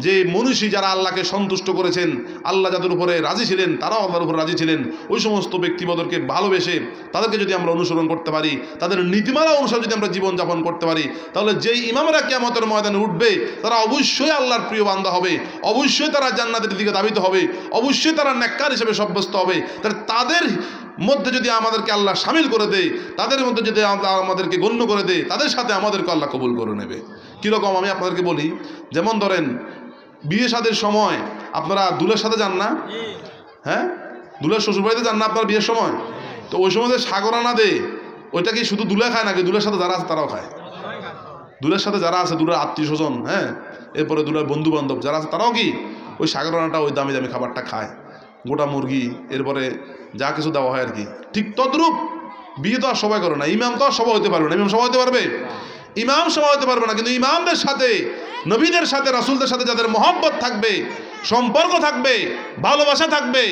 যে মনীষী যারা আল্লাহকে সন্তুষ্ট করেছেন, আল্লাহ যাদের উপরে রাজি ছিলেন তারাও আল্লাহর উপরে রাজি ছিলেন, ওই সমস্ত ব্যক্তিবদরকে ভালোবেসে তাদেরকে যদি আমরা অনুসরণ করতে পারি, তাদের নীতিমালা অনুসারে যদি আমরা জীবনযাপন করতে পারি, তাহলে যেই ইমামরা কিয়ামতের ময়দানে উঠবে তারা অবশ্যই আল্লাহর প্রিয় বান্দা হবে, অবশ্যই তারা জান্নাতের দিকে ধাবিত হবে, অবশ্যই তারা নেককার হিসেবে সাব্যস্ত হবে। তাদের মধ্যে যদি আমাদেরকে আল্লাহ শামিল করে দেয়, তাদের মধ্যে যদি আমাদেরকে গণ্য করে দেয়, তাদের সাথে আমাদেরকে আল্লাহ কবুল করে নেবে। কীরকম আমি আপনাদেরকে বলি, যেমন ধরেন বিয়ে শাদীর সময় আপনারা দুলের সাথে যান না? হ্যাঁ, দুলের শ্বশুরবাড়িতে যান না আপনার বিয়ের সময়? তো ওই সময় যে সাগরানা দেয়, ওইটা কি শুধু দুলে খায় নাকি দুলের সাথে যারা আছে তারাও খায়? দুলের সাথে যারা আছে, দুলের আত্মীয় স্বজন, হ্যাঁ, এরপরে দুলের বন্ধু বান্ধব যারা আছে তারাও কি ওই সাগরানাটা, ওই দামি দামি খাবারটা খায়, গোটা মুরগি, এরপরে যা কিছু দেওয়া হয় আর কি। ঠিক তদ্রূপ বিয়ে তো আর সবাই করে না, ইমাম তো আর সবাই হতে পারবে না। ইমাম সবাই হতে পারবে? ইমাম সবাই হতে পারবে না, কিন্তু ইমামদের সাথে, নবীদের সাথে, রাসূলদের সাথে যাদের মহব্বত থাকবে, সম্পর্ক থাকবে, ভালোবাসা থাকবে,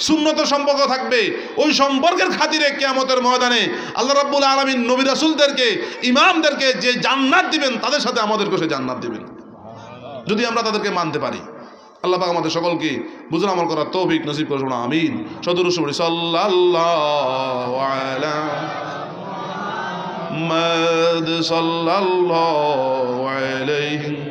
সুন্নতের সম্পর্ক থাকবে, ওই সম্পর্কের খাতিরে কিয়ামতের ময়দানে আল্লাহ রাব্বুল আলামিন নবী রাসূলদেরকে, ইমামদেরকে যে জান্নাত দিবেন, তাদের সাথে আমাদেরকে সে জান্নাত দিবেন, যদি আমরা তাদেরকে মানতে পারি। আল্লাহ পাক আমাদের সকলকে বুঝুন আমল করার তৌফিক নসিব করে। আমিন। সদরুদ সাল্লাল্লাহু আলা মুহাম্মাদ সাল্লাল্লাহু আলাইহি